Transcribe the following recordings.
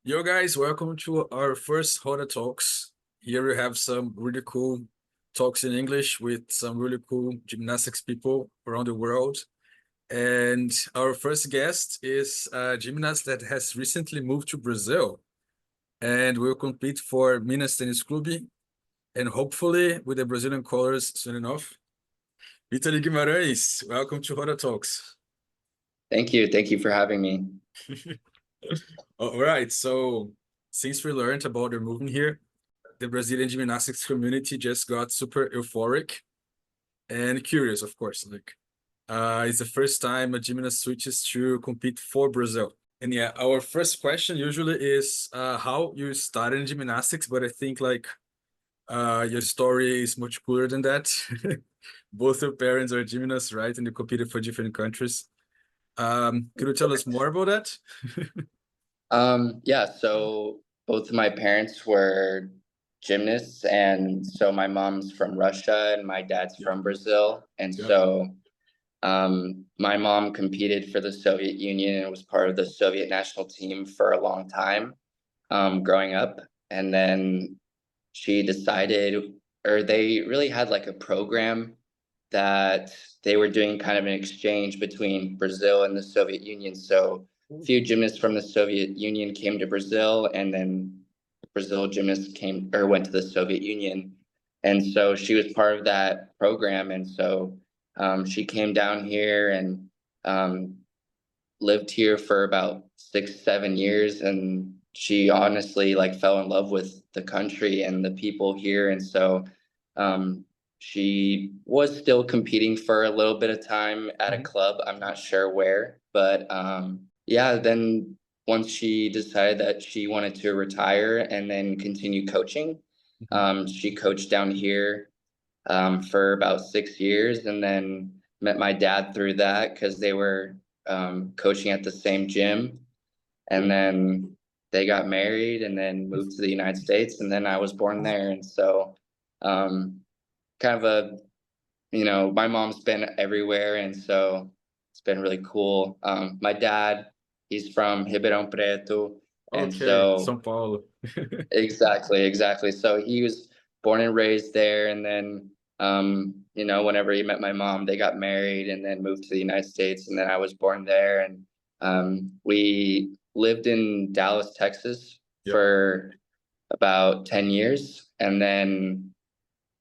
Yo guys, welcome to our first RodaTalks. Here we have some really cool talks in English with some really cool gymnastics people around the world. And our first guest is a gymnast that has recently moved to Brazil and will compete for Minas Tênis Clube and hopefully with the Brazilian colors soon enough. Vitaliy Guimarães, welcome to RodaTalks. Thank you. Thank you for having me. All right, so since we learned about your movement here, the Brazilian gymnastics community just got super euphoric and curious, of course. It's the first time a gymnast switches to compete for Brazil. And yeah, our first question usually is how you started in gymnastics, but I think your story is much cooler than that. Both your parents are gymnasts, right? And you competed for different countries. Could you tell us more about that? Yeah, so both of my parents were gymnasts, and so my mom's from Russia and my dad's Yeah, from Brazil. And yeah. so my mom competed for the Soviet Union and was part of the Soviet national team for a long time, growing up. And then she decided, or they really had like a program that they were doing kind of an exchange between Brazil and the Soviet Union. So a few gymnasts from the Soviet Union came to Brazil, and then Brazil gymnasts came or went to the Soviet Union. And so she was part of that program. And so she came down here and um, lived here for about 6, 7 years. And she honestly like fell in love with the country and the people here. And so um, she was still competing for a little bit of time at a Mhm. club. I'm not sure where, but yeah, then once she decided that she wanted to retire and then continue coaching, Mhm. she coached down here for about 6 years, and then met my dad through that because they were coaching at the same gym. And then they got married and then moved to the United States, and then I was born there. And so um, kind of my mom's been everywhere, and so it's been really cool. My dad, he's from Ribeirão Preto, and Okay, so São Paulo. exactly. So he was born and raised there, and then whenever he met my mom, they got married and then moved to the United States, and then I was born there, and we lived in Dallas, Texas Yeah. for about 10 years, and then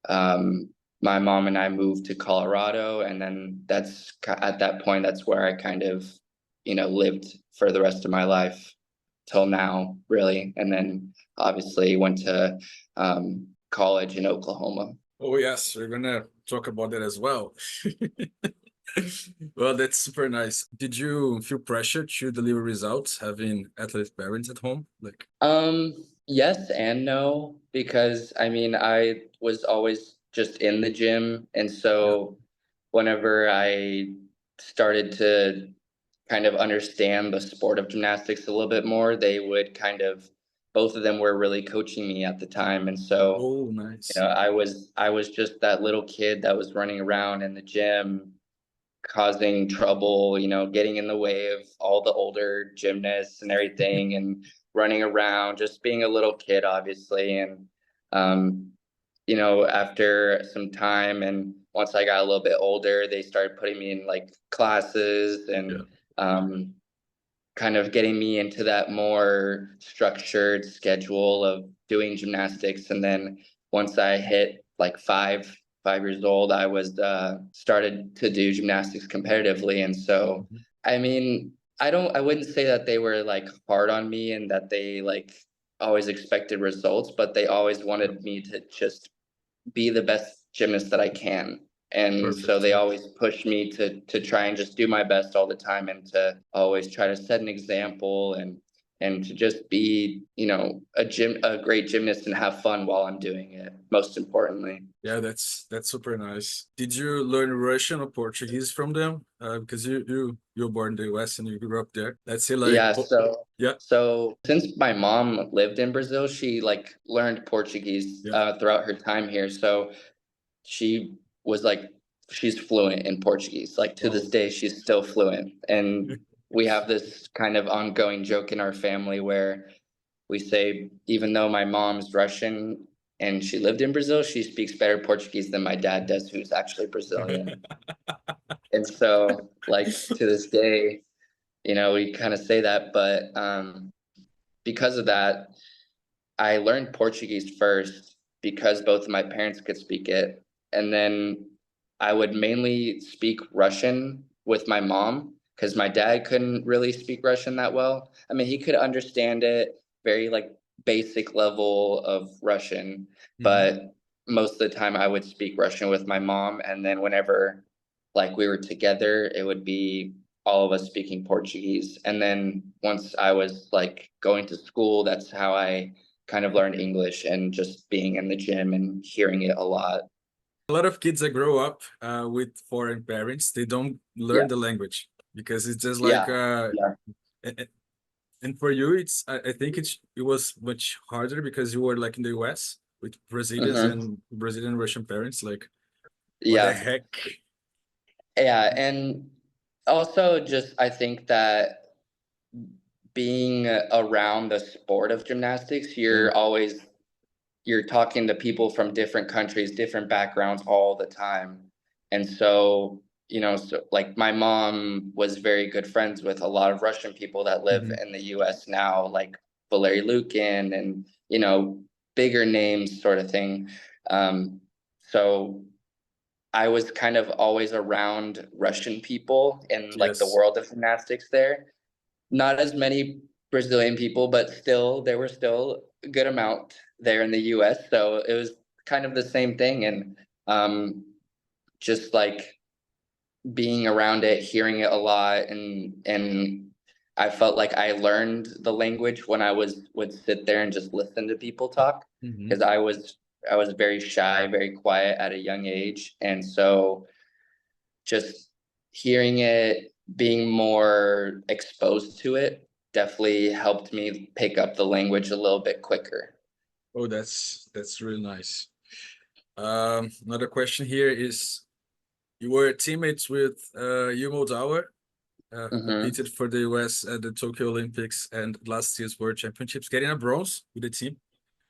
um, my mom and I moved to Colorado, and then at that point, that's where I kind of, lived for the rest of my life till now, really. And then obviously went to college in Oklahoma. Oh, yes, we're gonna talk about that as well. Well, that's super nice. Did you feel pressure to deliver results having athlete parents at home? Yes and no, because I mean, I was always just in the gym. And Yeah. so whenever I started to kind of understand the sport of gymnastics a little bit more, they would both of them were really coaching me at the time. And so, Oh, nice. I was just that little kid that was running around in the gym causing trouble, getting in the way of all the older gymnasts and everything, and running around, just being a little kid, obviously. And, um, after some time and once I got a little bit older, they started putting me in like classes Yeah. and um, kind of getting me into that more structured schedule of doing gymnastics. And then once I hit like five years old, I was started to do gymnastics competitively. And so, Mhm. I mean, I wouldn't say that they were like hard on me and that they like always expected results, but they always Yeah. wanted me to just be the best gymnast that I can. And so Perfect. they always push me to try and just do my best all the time, and to always try to set an example, and to just be, a great gymnast and have fun while I'm doing it, most importantly. Yeah, that's super nice. Did you learn Russian or Portuguese from them? Because you were born in the US and you grew up there. Let's say Yeah, so yeah, so since my mom lived in Brazil, she like learned Portuguese yeah. throughout her time here. So she was like, she's fluent in Portuguese. Like to this Oh, day, she's still fluent. And we have this kind of ongoing joke in our family where we say, even though my mom's Russian and she lived in Brazil, she speaks better Portuguese than my dad does, who's actually Brazilian. And so, like, to this day, we kind of say that, but because of that, I learned Portuguese first because both of my parents could speak it. And then I would mainly speak Russian with my mom because my dad couldn't really speak Russian that well. I mean, he could understand it, very like basic level of Russian, but most of the time I would speak Russian with my mom. And then whenever like we were together, it would be all of us speaking Portuguese. And then once I was like going to school, that's how I kind of learned English and just being in the gym and hearing it a lot. A lot of kids that grow up with foreign parents, they don't learn Yeah, the language because it's just like yeah, yeah. a- and for you, I think it was much harder because you were like in the US with Brazilians Hmm. and Brazilian Russian parents. Like, what the Yeah, heck? yeah. And also just I think that being around the sport of gymnastics, Yeah. you're talking to people from different countries, different backgrounds all the time. And so, so like my mom was very good friends with a lot of Russian people that live Hmm. in the US now, like Valery Lukin and, bigger names sort of thing. So I was kind of always around Russian people in like the Yes. world of gymnastics there. Not as many Brazilian people, but still, there were still a good amount there in the US. So it was kind of the same thing. And just like being around it, hearing it a lot, and I felt like I learned the language when I would sit there and just listen to people talk Hmm. because I was very shy, very quiet at a young age. And so just hearing it, being more exposed to it definitely helped me pick up the language a little bit quicker. Oh, that's really nice. Another question here is, you were teammates with Yumo Dawa, who Mm-hmm. competed for the US at the Tokyo Olympics and last year's World Championships, getting a bronze with the team,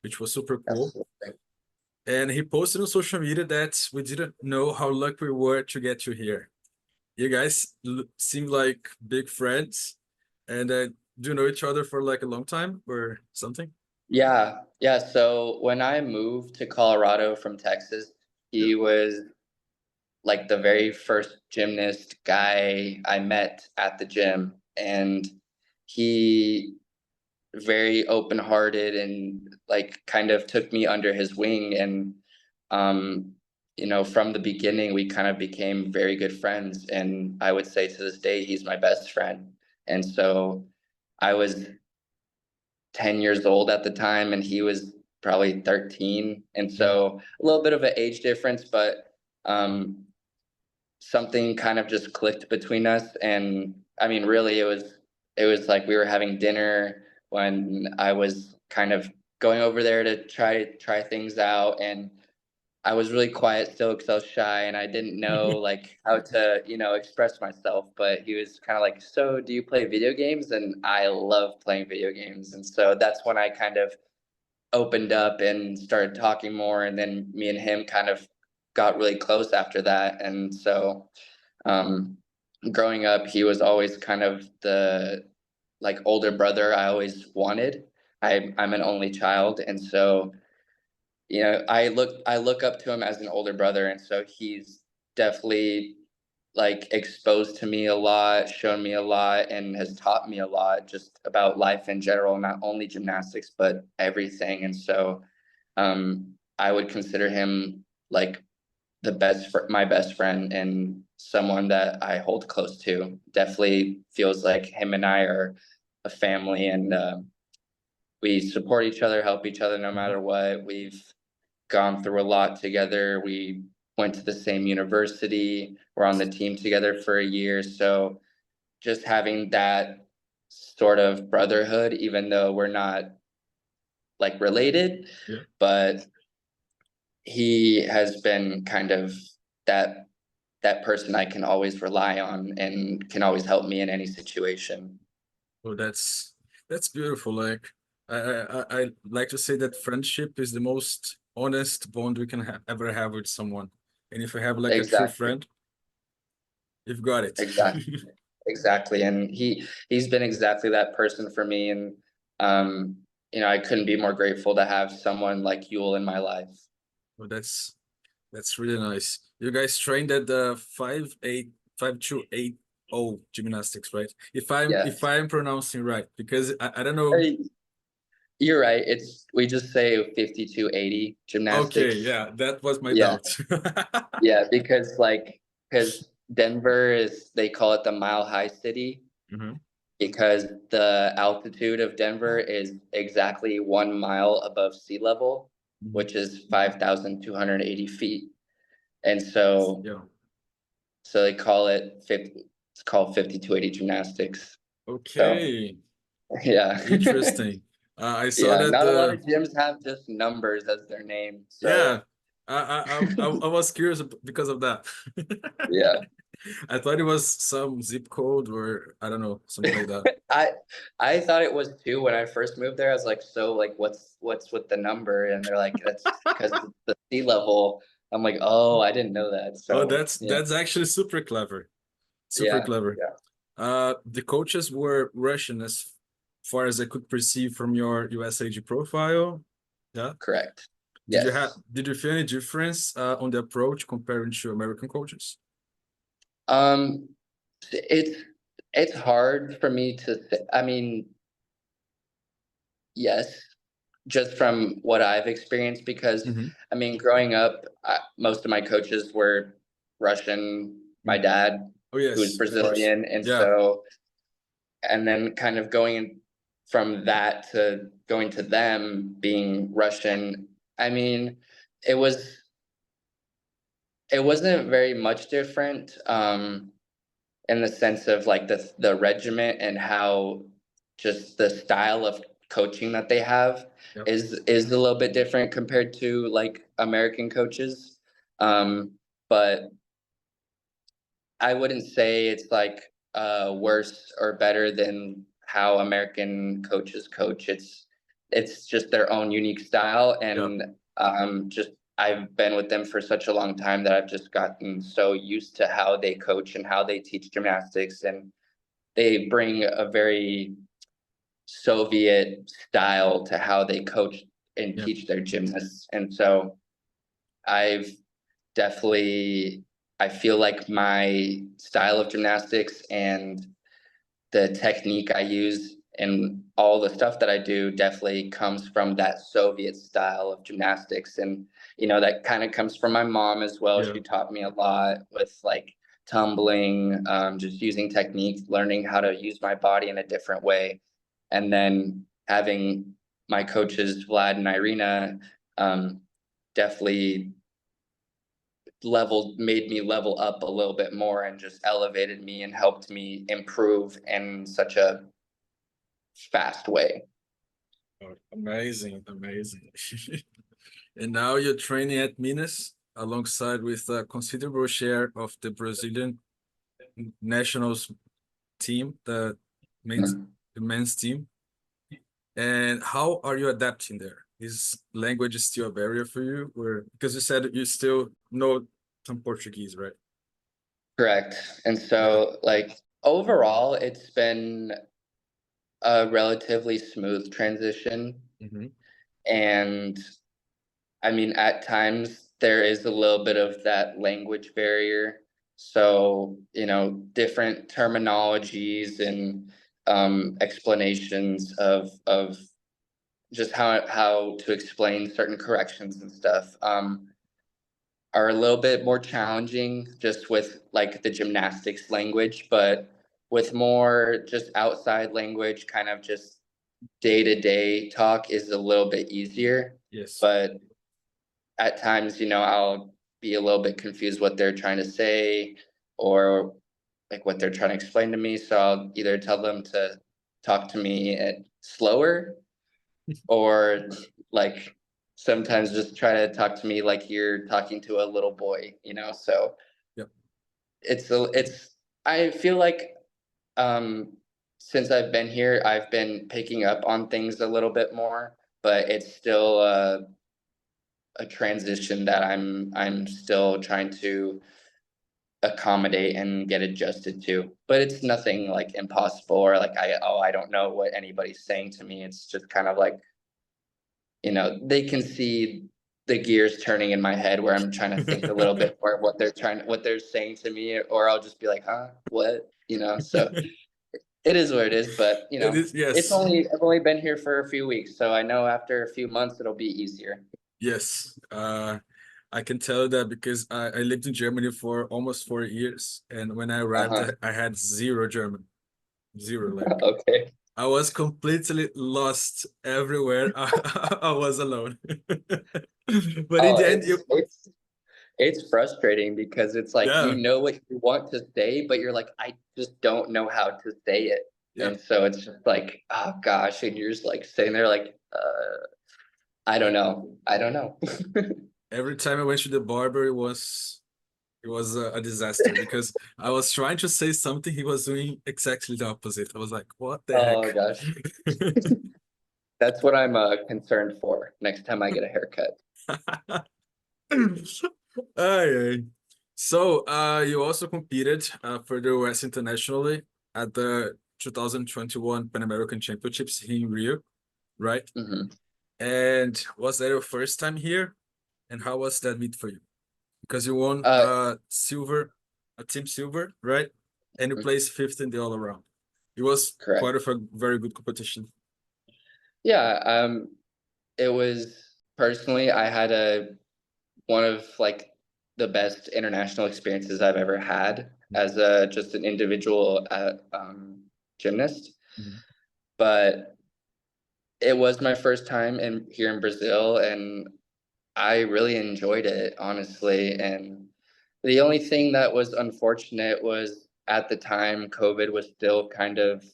which was super cool. Absolutely. And he posted on social media that we didn't know how lucky we were to get you here. You guys seem like big friends, and do you know each other for like a long time or something? Yeah, yeah. So when I moved to Colorado from Texas, Yeah. he was like the very first gymnast guy I met at the gym. And he very open-hearted and like kind of took me under his wing. And um from the beginning we kind of became very good friends, and I would say to this day he's my best friend. And so I was 10 years old at the time and he was probably 13, and Yeah. so a little bit of an age difference, but um something kind of just clicked between us. And I mean, really, it was like we were having dinner when I was kind of going over there to try things out, and I was really quiet still because I was shy and I didn't know like how to, express myself. But he was kind of like, "So, do you play video games?" And I love playing video games, and so that's when I kind of opened up and started talking more, and then me and him kind of got really close after that. And so um growing up, he was always kind of the like older brother I always wanted. I'm an only child, and so I look up to him as an older brother, and so he's definitely like exposed to me a lot, shown me a lot, and has taught me a lot just about life in general, not only gymnastics but everything. And so I would consider him like my best friend and someone that I hold close to. Definitely feels like him and I are a family, and we support each other, help each other no Mhm. matter what. We've gone through a lot together. We went to the same university. We're on the team together for a year. So just having that sort of brotherhood, even though we're not like related, Yeah. but he has been kind of that that person I can always rely on and can always help me in any situation. Oh, that's beautiful. Like, I like to say that friendship is the most honest bond we can ever have with someone. And if you have like a true Exactly. friend, you've got it. Exactly. Exactly. And he's been exactly that person for me. And um, I couldn't be more grateful to have someone like Yule in my life. Well, that's really nice. You guys trained at the 5'8", 5'2", 8'0" gymnastics, right? If Yes. I'm pronouncing right, because I don't know. Hey, you're right. We just say 5280 Okay, gymnastics. yeah, that was my Yeah. doubt. Yeah, because Denver they call it the Mile High City Mhm. because the altitude of Denver is exactly 1 mile above sea level, Mhm. which is 5,280 feet. And so Yeah. so they call it 50, it's called 5280 gymnastics. So Okay. yeah. Interesting. I saw Yeah, that not a lot the of gyms have just numbers as their name. So yeah. I was curious because of that. yeah. I thought it was some zip code or I don't know, something like that. I I thought it was too when I first moved there. I was like, so like what's with the number? And they're like, that's because the sea level. I'm like, oh, I didn't know that. Oh, So yeah, that's actually super clever. Super yeah, clever. yeah, The coaches were Russian as far as I could perceive from your USAG profile. Yeah. correct. Yes. Did you feel any difference on the approach comparing to American coaches? Um, it's it's hard for me to I mean, yes, just from what I've experienced, because Hmm. I mean, growing up, most of my coaches were Russian. My dad, Oh who's yes, of course. Brazilian, and Yeah, so and then kind of from that to going to them being Russian. I mean, it was it wasn't very much different. In the sense of like the regiment and how just the style of coaching that they have yeah, is a little bit different compared to like American coaches. But I wouldn't say it's like worse or better than how American coaches coach. It's just their own unique style, yeah, and just I've been with them for such a long time that I've just gotten so used to how they coach and how they teach gymnastics, and they bring a very Soviet style to how they coach and yeah, teach their gymnasts. And so I've definitely, I feel like my style of gymnastics and the technique I use and all the stuff that I do definitely comes from that Soviet style of gymnastics. And, that kind of comes from my mom as well. yeah, She taught me a lot with like tumbling, just using techniques, learning how to use my body in a different way. And then having my coaches, Vlad and Irina, um, definitely made me level up a little bit more and just elevated me and helped me improve in such a fast way. Oh, amazing, amazing. And now you're training at Minas alongside with a considerable share of the Brazilian nationals team, the men's team. And how are you adapting there? Is language still a barrier for you, or because you said you still know some Portuguese, right? Correct. And Yeah. so like overall it's been a relatively smooth transition. Hmm. And I mean at times there is a little bit of that language barrier. So, different terminologies and explanations of just how to explain certain corrections and stuff are a little bit more challenging just with like the gymnastics language, but with more just outside language, kind of just day-to-day talk is a little bit easier. Yes. But at times, I'll be a little bit confused what they're trying to say or like what they're trying to explain to me. So I'll either tell them to talk to me at slower, or like sometimes just try to talk to me like you're talking to a little boy, so Yeah. it's I feel like um since I've been here, I've been picking up on things a little bit more, but it's still a transition that I'm still trying to accommodate and get adjusted to. But it's nothing like impossible or like I don't know what anybody's saying to me. It's just kind of like, they can see the gears turning in my head where I'm trying to think a little bit more of what they're saying to me, or I'll just be like, huh, what? So it is what it is, but It is, yes. I've only been here for a few weeks, so I know after a few months it'll be easier. Yes. I can tell you that because I lived in Germany for almost 4 years, and when I arrived, Uh-huh. I had zero German, zero. Like Okay. I was completely lost everywhere. I was alone. But in Oh, the end, it's frustrating because it's like yeah, what you want to say, but you're like, I just don't know how to say it. yeah. And so it's just like, oh gosh, and you're just like sitting there like, I don't know. I don't know. Every time I went to the barber, it was a disaster because I was trying to say something, he was doing exactly the opposite. I was like, what the Oh heck? gosh. That's what I'm concerned for next time I get a haircut. Aye, aye. So, you also competed for the US internationally at the 2021 Pan American Championships here in Rio, right? Hmm. And was that your first time here? And how was that meet for you? Because you won Uh, silver, a team silver, right? And you placed fifth in the all around. It was correct. quite of a very good competition. Yeah, it was personally, I had one of like the best international experiences I've ever had as a just an individual gymnast. Mhm. But it was my first time here in Brazil, and I really enjoyed it, honestly. And the only thing that was unfortunate was at the time COVID was still kind of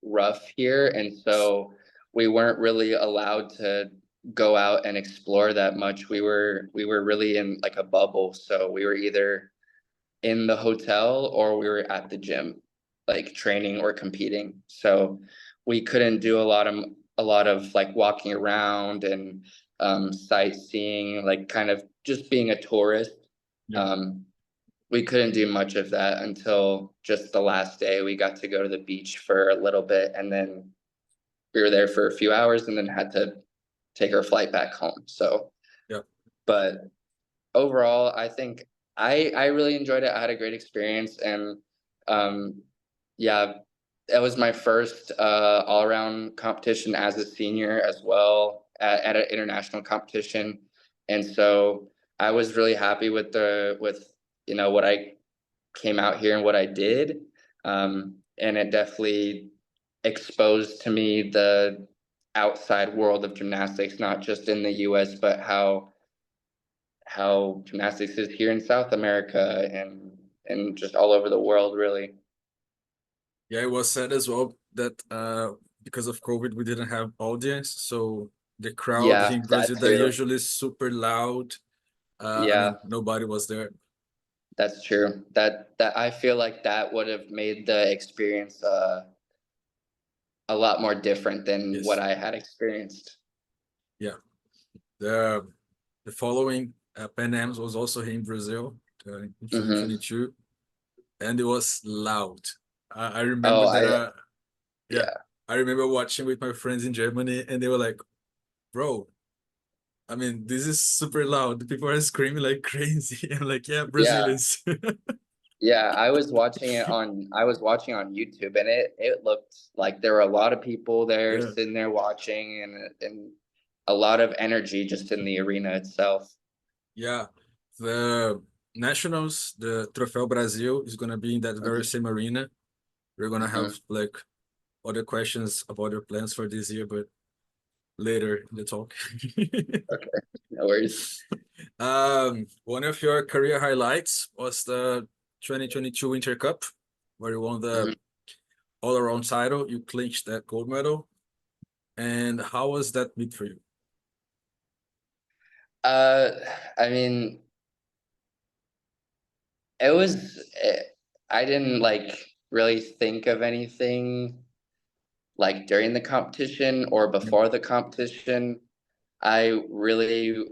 rough here, and so we weren't really allowed to go out and explore that much. We were really in like a bubble, so we were either in the hotel or we were at the gym, like training or competing. So we couldn't do a lot of like walking around and sightseeing, like kind of just being a tourist. Yeah. Um, we couldn't do much of that until just the last day. We got to go to the beach for a little bit, and then we were there for a few hours and then had to take our flight back home. So, Yeah. but overall, I think I really enjoyed it. I had a great experience, and um, yeah, that was my first all around competition as a senior as well at an international competition, and so I was really happy with what I came out here and what I did, and it definitely exposed to me the outside world of gymnastics, not just in the U.S., but how gymnastics is here in South America and just all over the world, really. Yeah, it was said as well that because of COVID, we didn't have audience, so the crowd Yeah, here in that Brazil, they're too. usually super loud. I Yeah, mean, nobody was there. that's true. That I feel like that would have made the experience a lot more different than what Yes. I had experienced. Yeah. The the following Pan Ams was also here in Brazil in Hmm. 2022, and it was loud. I remember Oh, that. Yeah, yeah, I remember watching with my friends in Germany, and they were like, "Bro, I mean, this is super loud. People are screaming like crazy." I'm like, "Yeah, yeah. Brazilians." Yeah, I was watching on YouTube, and it looked like there were a lot of people there Yeah, sitting there watching, and a lot of energy just in the arena itself. yeah. The nationals, the Troféu Brasil is gonna be in that very Hmm. same arena. We're gonna have Hmm. like other questions about your plans for this year, but later in the talk. Okay, no worries. One of your career highlights was the 2022 Winter Cup, where you won the Mhm. all-around title. You clinched that gold medal. And how was that meet for you? Uh, I mean, it was. I didn't like really think of anything like during the competition or before the competition, I really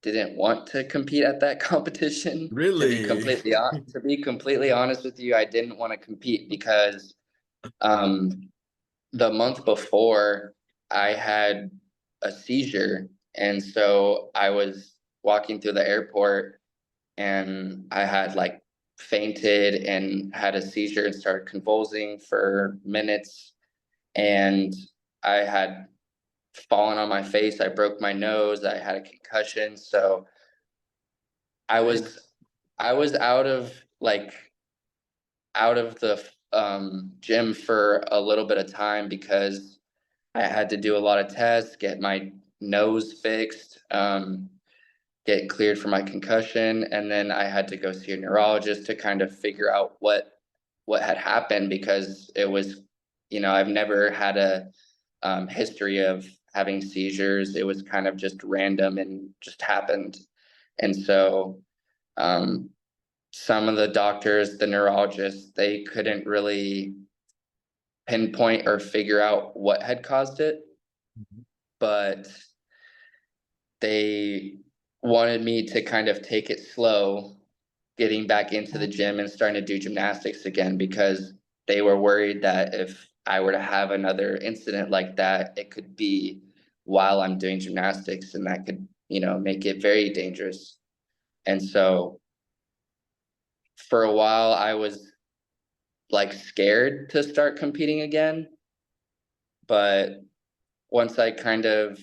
didn't want to compete at that competition. Really? To be completely honest with you, I didn't want to compete because the month before I had a seizure, and so I was walking through the airport and I had like fainted and had a seizure and started convulsing for minutes, and I had fallen on my face. I broke my nose. I had a concussion. So I Dang. was I was out of the gym for a little bit of time because I had to do a lot of tests, get my nose fixed, get cleared for my concussion, and then I had to go see a neurologist to kind of figure out what had happened, because it was, I've never had a history of having seizures. It was kind of just random and just happened. And so um, some of the doctors, the neurologists, they couldn't really pinpoint or figure out what had caused it, Mhm. but they wanted me to kind of take it slow, getting back into the gym and starting to do gymnastics again, because they were worried that if I were to have another incident like that, it could be while I'm doing gymnastics, and that could, make it very dangerous. And so for a while, I was like scared to start competing again. But once I kind of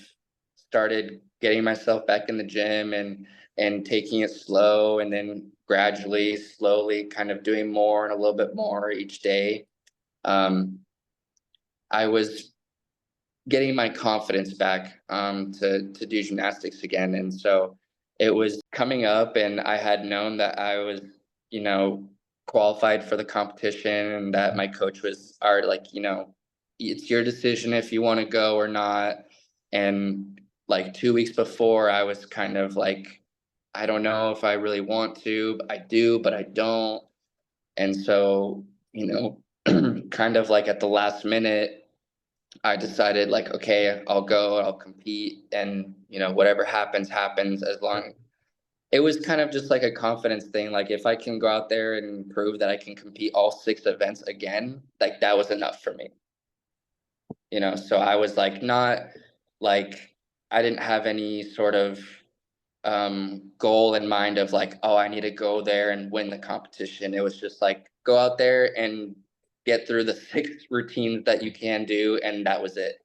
started getting myself back in the gym and taking it slow, and then gradually, slowly kind of doing more and a little bit more each day, I was getting my confidence back, to do gymnastics again. And so it was coming up, and I had known that I was, you know, qualified for the competition, and that my coach was are like, it's your decision if you want to go or not. And like 2 weeks before, I was kind of like, I don't know if I really want to, but I do, but I don't. And so, kind of like at the last minute, I decided like, okay, I'll go, I'll compete, and whatever happens, happens. As long, it was kind of just like a confidence thing. Like if I can go out there and prove that I can compete all 6 events again, like that was enough for me. So I was like, not like, I didn't have any sort of goal in mind of like, oh, I need to go there and win the competition. It was just like, go out there and get through the 6 routines that you can do, and that was it.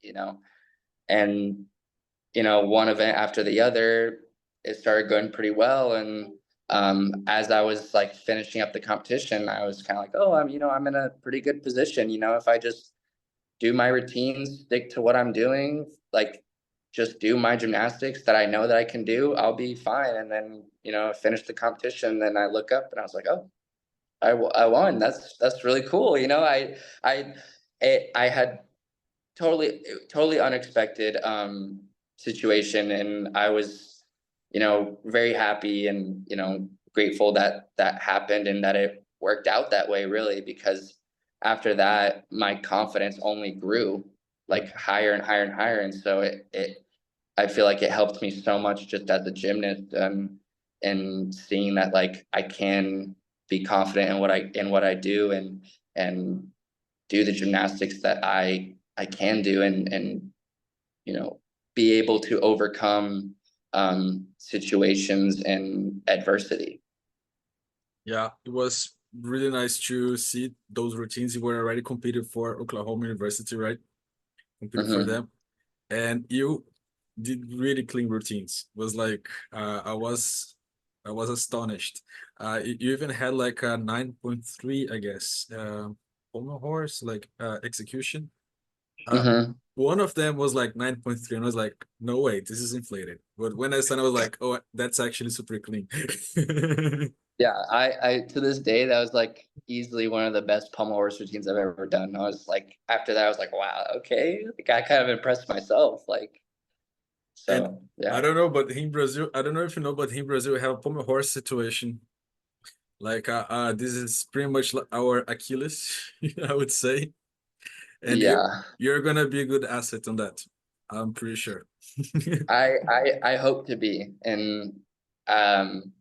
And one event after the other, it started going pretty well. And as I was like finishing up the competition, I was kind of like, oh, I'm in a pretty good position. If I just do my routines, stick to what I'm doing, like just do my gymnastics that I know that I can do, I'll be fine. And then, finish the competition. Then I look up and I was like, oh, I won. That's really cool. I, I had totally unexpected situation, and I was very happy and grateful that that happened and that it worked out that way, really, because after that my confidence only grew like higher and higher and higher. And so it I feel like it helped me so much just as a gymnast, and seeing that like I can be confident in what I do, and do the gymnastics that I can do, and be able to overcome situations and adversity. Yeah, it was really nice to see those routines. You were already competing for Oklahoma University, right? Competing for Hmm. them, and you did really clean routines. It was like I was astonished. You even had like a 9.3, I guess, on a horse, like execution. Uh, Hmm. one of them was like 9.3, and I was like, no way, this is inflated. But when I saw it, I was like, oh, that's actually super clean. Yeah, I to this day, that was like easily one of the best pommel horse routines I've ever done. I was like, after that, I was like, wow, okay, like I kind of impressed myself, like, And so yeah. I don't know, but in Brazil, I don't know if you know, but in Brazil, we have a pommel horse situation. Like, this is pretty much like our Achilles, I would say. And Yeah. you're gonna be a good asset on that. I'm pretty sure. I hope to be. And um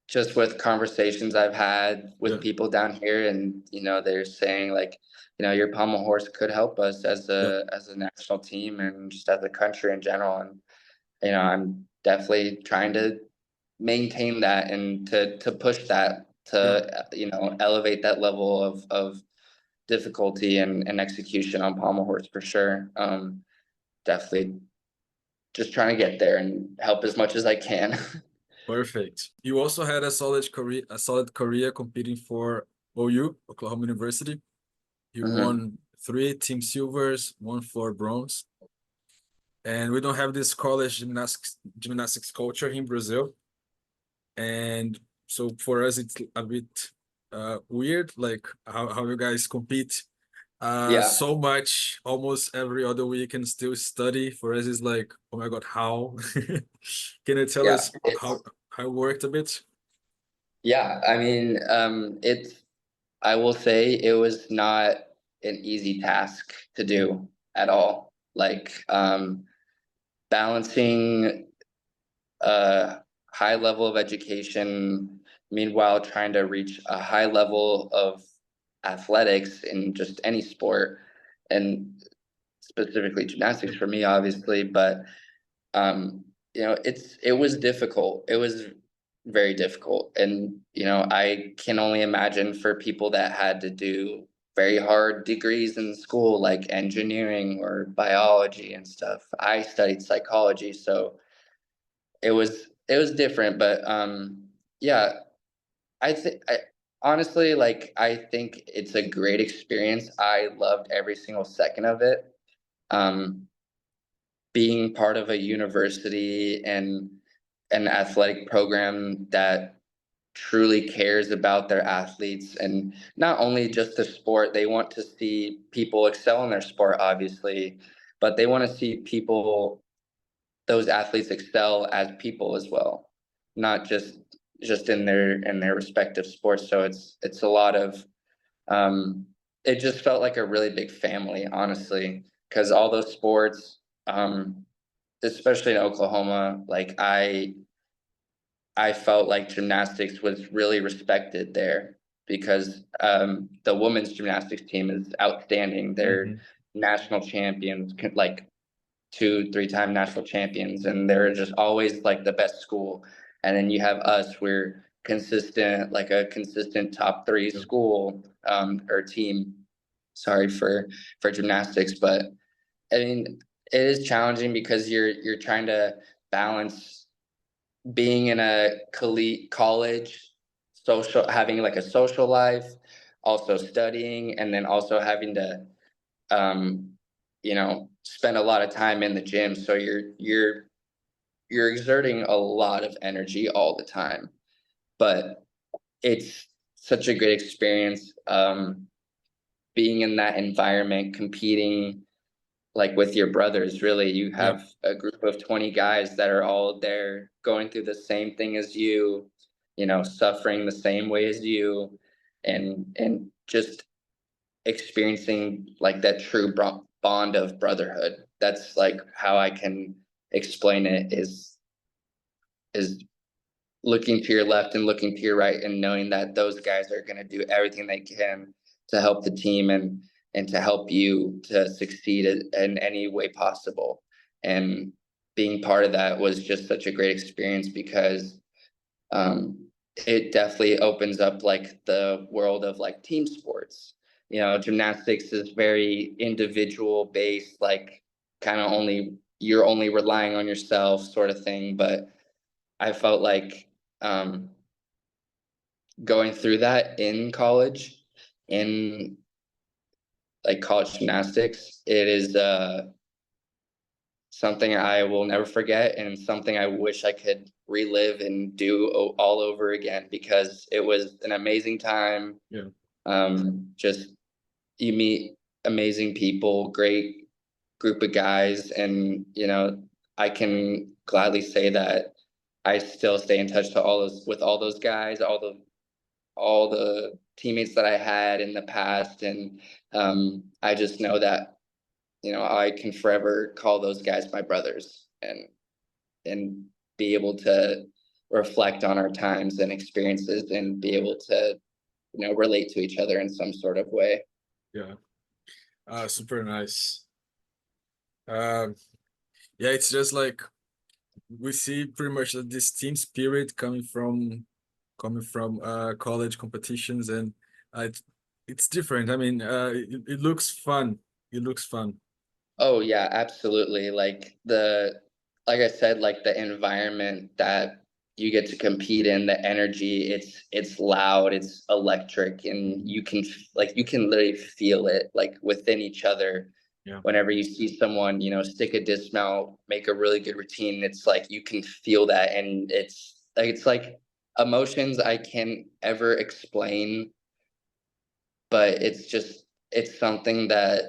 just with conversations I've had Yeah, with people down here, and they're saying like, your pommel horse could help us as yeah, a national team and just as a country in general. And I'm definitely trying to maintain that and to push that yeah. to elevate that level of difficulty and execution on pommel horse for sure. Definitely just trying to get there and help as much as I can. Perfect. You also had a solid career competing for OU, Oklahoma University. You Hmm. won 3 team silvers, 1 floor bronze. And we don't have this college gymnastics culture in Brazil. And so for us, it's a bit weird, like how you guys compete Yeah, so much almost every other week and still study. For us, it's like, oh my God, how? Can you tell yeah, us how it worked a bit? yeah. I mean, I will say it was not an easy task to do at all. Like, balancing a high level of education, meanwhile trying to reach a high level of athletics in just any sport, and specifically gymnastics for me, obviously. But it was difficult. It was very difficult. And I can only imagine for people that had to do very hard degrees in school, like engineering or biology and stuff. I studied psychology, so it was different. But yeah, I honestly, like, I think it's a great experience. I loved every single second of it. Um, being part of a university and an athletic program that truly cares about their athletes, and not only just the sport. They want to see people excel in their sport, obviously, but they want to see those athletes excel as people as well, not just in their respective sports. So it's a lot of, it just felt like a really big family, honestly, because all those sports, especially in Oklahoma, like, I felt like gymnastics was really respected there, because the women's gymnastics team is outstanding. They're Hmm. national champions, like 2, 3 time national champions, and they're just always like the best school. And then you have us, we're consistent, like a consistent top 3 Yeah. school, or team. Sorry for gymnastics, but I mean, it is challenging because you're trying to balance being in a college, having like a social life, also studying, and then also having to um spend a lot of time in the gym. So you're exerting a lot of energy all the time. But it's such a great experience, being in that environment, competing like with your brothers. Really, you Yeah. have a group of 20 guys that are all there going through the same thing as you, suffering the same way as you, and just experiencing like that true bond of brotherhood. That's like how I can explain it, is looking to your left and looking to your right, and knowing that those guys are going to do everything they can to help the team, and to help you to succeed in any way possible. And being part of that was just such a great experience, because um, it definitely opens up like the world of like team sports. Gymnastics is very individual based, like, kind of you're only relying on yourself, sort of thing. But I felt like, um, going through that in college, in like college gymnastics, it is something I will never forget, and something I wish I could relive and do all over again, because it was an amazing time. Yeah. Just, you meet amazing people, great group of guys, and I can gladly say that I still stay in touch with all those guys, all the all the teammates that I had in the past, and I just know that, you know, I can forever call those guys my brothers, and be able to reflect on our times and experiences and be able to, you know, relate to each other in some sort of way. Yeah. Super nice. Um, yeah, it's just like we see pretty much that this team spirit coming from college competitions, and it, it's different. I mean, it looks fun. It looks fun. Oh yeah, absolutely. Like I said, like the environment that you get to compete in, the energy, it's loud, it's electric, and you can literally feel it like within each other. Yeah. Whenever you see someone, you know, stick a dismount, make a really good routine, it's like you can feel that, and it's like emotions I can't ever explain, but it's something that,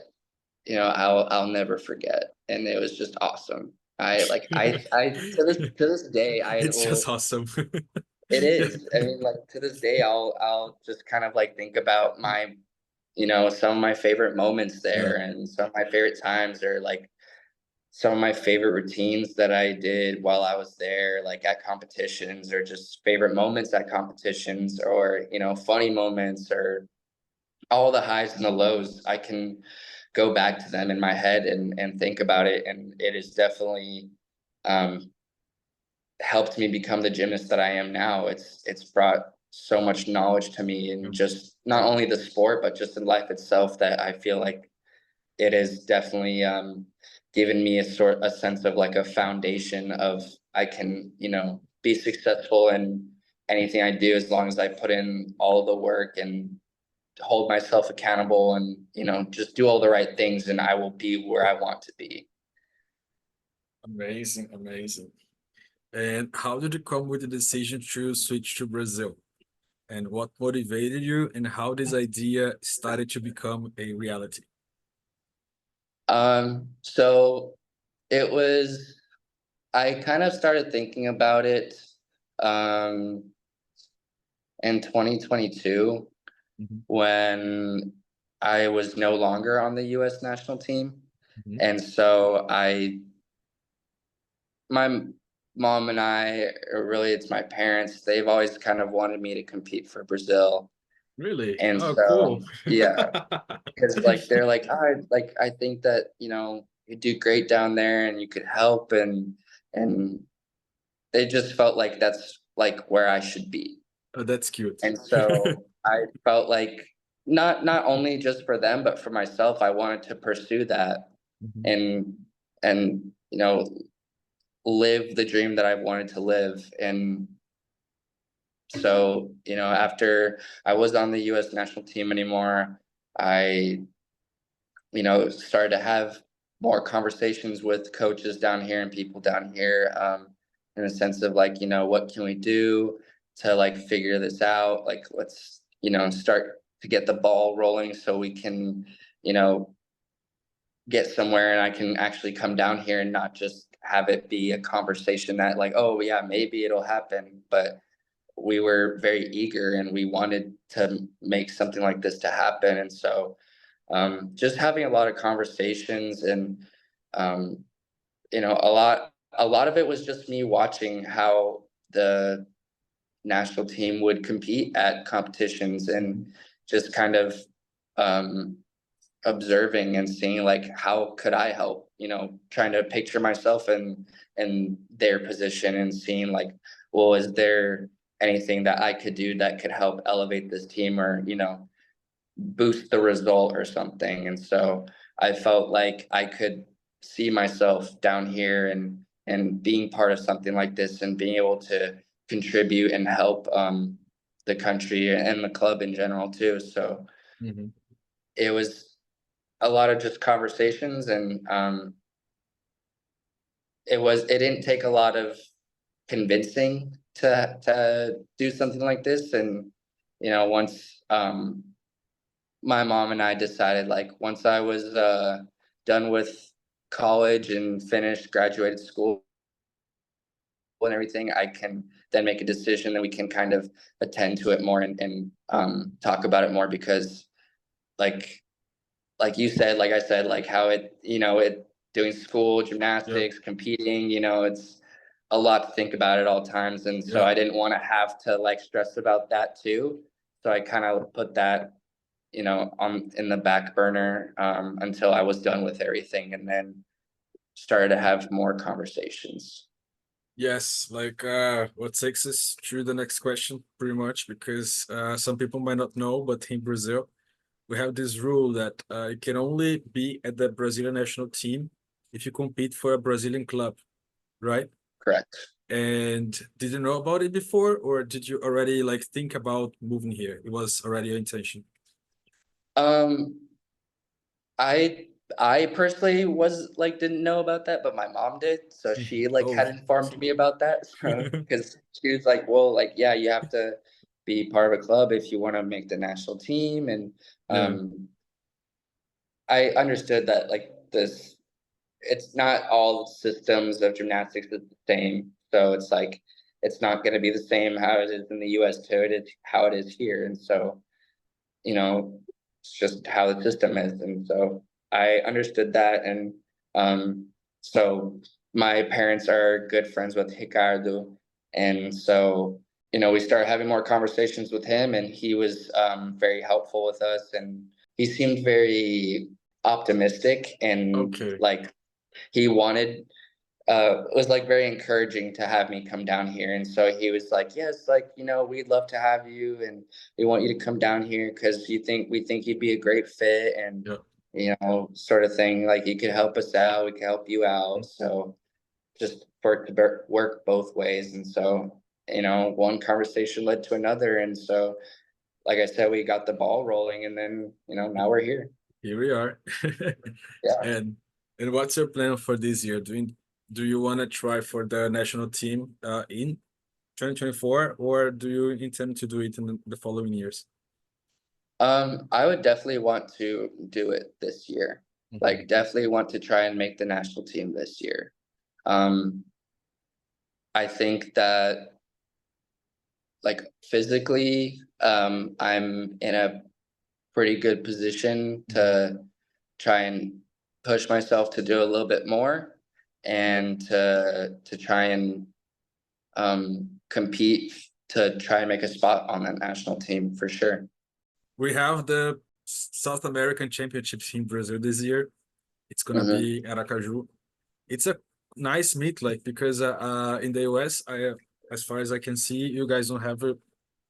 you know, I'll never forget, and it was just awesome. I to this day I It's just will. awesome. It is. I mean, like to this day, I'll just kind of like think about my, you know, some of my favorite moments Yeah. there, and some of my favorite times, or like some of my favorite routines that I did while I was there, like at competitions, or just favorite moments at competitions, or, you know, funny moments, or all the highs and the lows. I can go back to them in my head and think about it, and it has definitely um, helped me become the gymnast that I am now. It's brought so much knowledge to me, Yeah. and just not only the sport, but just in life itself, that I feel like it has definitely given me a sense of like a foundation of, I can, you know, be successful in anything I do as long as I put in all the work and hold myself accountable, and, you know, just do all the right things, and I will be where I want to be. Amazing, amazing. And how did you come with the decision to switch to Brazil? And what motivated you, and how this idea started to become a reality? So it was, I kind of started thinking about it um in 2022, Mhm, when I was no longer on the US national team. mhm. And so my mom and I, or really it's my parents, they've always kind of wanted me to compete for Brazil. Really? And Oh, cool. so, yeah, because like they're like, I think that, you know, you do great down there and you could help, and they just felt like that's like where I should be. Oh, that's cute. And so I felt like, not only just for them, but for myself, I wanted to pursue that, Mhm. and you know, live the dream that I wanted to live. And so, you know, after I was on the US national team anymore, I, you know, started to have more conversations with coaches down here and people down here, in a sense of like, you know, what can we do to like figure this out? Like, let's, you know, start to get the ball rolling so we can, you know, get somewhere, and I can actually come down here and not just have it be a conversation that like, oh yeah, maybe it'll happen. But we were very eager, and we wanted to make something like this to happen. And so just having a lot of conversations, and um, you know, a lot of it was just me watching how the national team would compete at competitions, Mhm. and just kind of um, observing and seeing like how could I help, you know, trying to picture myself in their position, and seeing like, well, is there anything that I could do that could help elevate this team, or, you know, boost the result or something. And so I felt like I could see myself down here, and being part of something like this, and being able to contribute and help the country and the club in general too. So Mhm. it was a lot of just conversations, and it didn't take a lot of convincing to do something like this. And, you know, once my mom and I decided, like, once I was done with college and finished graduated school and everything, I can then make a decision, then we can kind of attend to it more and talk about it more, because like you said, like I said, like how it doing school, Yep. gymnastics, competing, it's a lot to think about at all times. And so Yeah. I didn't want to have to like stress about that too. So I kind of put that, on in the back burner until I was done with everything, and then started to have more conversations. Yes, like what takes us through the next question pretty much, because some people might not know, but in Brazil, we have this rule that you can only be at the Brazilian national team if you compete for a Brazilian club, right? Correct. And did you know about it before, or did you already like think about moving here? It was already your intention. Um, I I personally was like didn't know about that, but my mom did. So Mhm. she like Oh, had informed me about that. So because she was like, well, like, yeah, you have to be part of a club if you want to make the national team. And yeah. I understood that like this, it's not all systems of gymnastics is the same. So it's like it's not going to be the same how it is in the US too. It is how it is here. And so, you know, it's just how the system is. And so I understood that. And so my parents are good friends with Ricardo. And so, we started having more conversations with him, and he was very helpful with us. And he seemed very optimistic, and Okay. like he wanted was like very encouraging to have me come down here. And so he was like, yes, like, we'd love to have you, and we want you to come down here because we think you'd be a great fit, and Yeah. sort of thing. Like you could help us out, we could help you out. So just for it to work both ways. And so, one conversation led to another. And so, like I said, we got the ball rolling, and then, now we're here. Here we are. Yeah. And what's your plan for this year? Do you want to try for the national team in 2024, or do you intend to do it in the following years? I would definitely want to do it this year. Mhm. Like definitely want to try and make the national team this year. Um, I think that like physically, I'm in a pretty good position Mhm. to try and push myself to do a little bit more, Yeah. and to try and compete to try and make a spot on that national team for sure. We have the South American Championships in Brazil this year. It's gonna Hmm. be Aracaju. It's a nice meet, like because in the US, as far as I can see, you guys don't have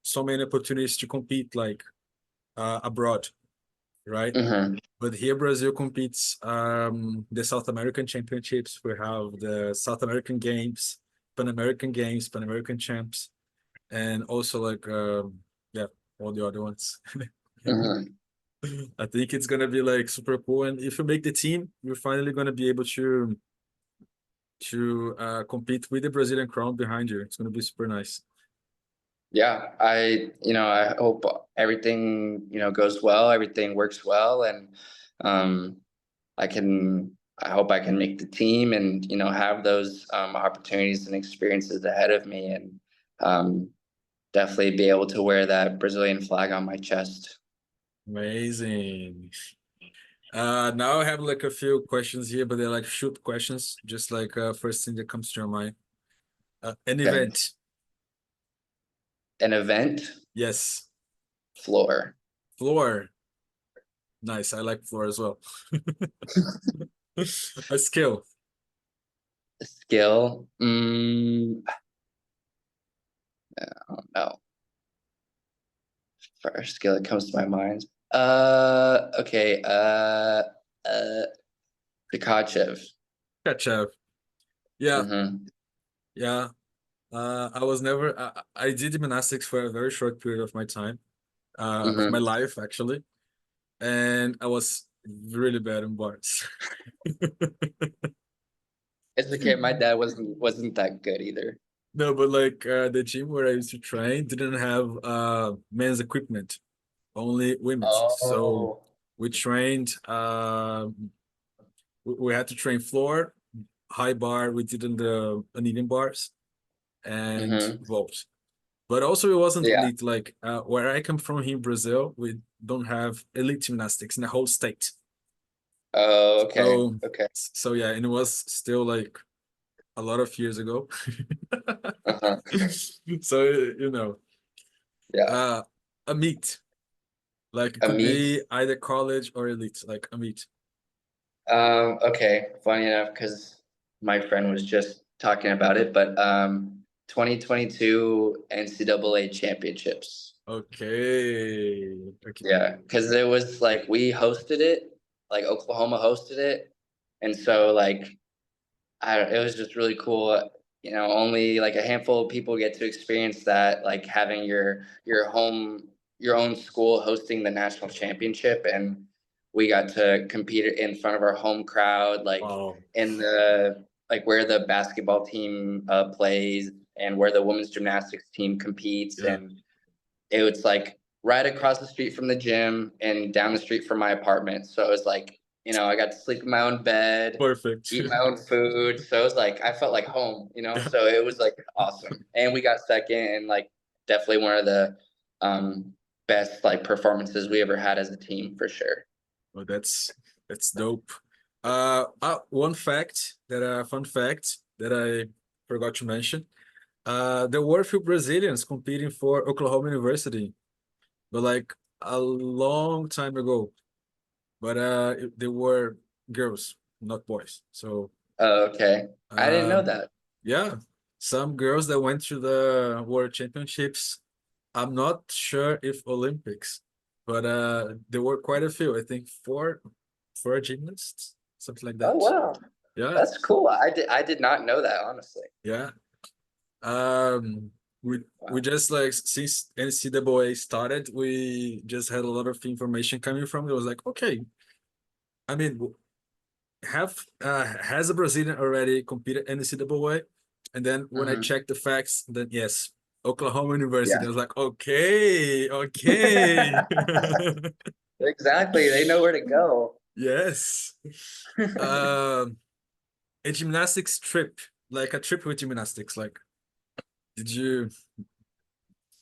so many opportunities to compete like abroad, right? Hmm. But here Brazil competes the South American Championships. We have the South American Games, Pan American Champs, and also like yeah, all the other ones. Hmm. I think it's gonna be like super cool. And if you make the team, you're finally gonna be able to compete with the Brazilian crown behind you. It's gonna be super nice. Yeah, I hope everything, goes well, everything works well, and um, I hope I can make the team, and, have those opportunities and experiences ahead of me, and um, definitely be able to wear that Brazilian flag on my chest. Amazing. Now I have like a few questions here, but they're like shoot questions, just like first thing that comes to your mind. An Okay. event. An event, Yes. floor. Floor. Nice. I like floor as well. A skill. Skill. I don't know. First skill that comes to my mind. Okay. Tkachev. Catch up. Yeah. Mm-hmm. Yeah. I was never. I did gymnastics for a very short period of my time, of my Mm-hmm. life actually, and I was really bad in bars. It's okay. My dad wasn't that good either. No, but like the gym where I used to train didn't have men's equipment, only women's. So Oh. we trained. We had to train floor, high bar. We didn't uneven bars, and Mm-hmm. vault. But also it wasn't Yeah. elite. Like where I come from here in Brazil, we don't have elite gymnastics in the whole state. Oh, okay. So Okay. so yeah, and it was still like a lot of years ago. Uh-huh. So you know, Yeah. uh, a meet like it A could meet. be either college or elite, like a meet. Okay. Funny enough, because my friend was just talking about it, but 2022 NCAA championships. Okay, okay, Yeah, because it was like we hosted it, like Oklahoma hosted it, and so like it was just really cool. You know, only like a handful of people get to experience that, like having your own school hosting the national championship, and we got to compete in front of our home crowd, like wow, in the like where the basketball team plays and where the women's gymnastics team competes, yeah, and it was like right across the street from the gym and down the street from my apartment. So it was like, you know, I got to sleep in my own bed, perfect. eat my own food. So it was like I felt like home, you know. Yeah, So it was like awesome. And we got second, and like definitely one of the best like performances we ever had as a team for sure. well, that's dope. One fact that fun fact that I forgot to mention. There were a few Brazilians competing for Oklahoma University, but like a long time ago. But they were girls, not boys. So Oh, okay. I didn't know um, that. yeah, some girls that went to the World Championships. I'm not sure if Olympics, but there were quite a few. I think four gymnasts, something like Oh that. wow. Yeah, That's cool. I did not know that, honestly. yeah. Um, we Wow. just like since NCAA started, we just had a lot of information coming from it. It was like, okay, I mean, have has a Brazilian already competed in NCAA? And then when I Hmm. checked the facts, then yes, Oklahoma University. Yeah. I was like, okay, okay, Exactly. They know where to go. yes. Um, a gymnastics trip, like a trip with gymnastics. Like, did you?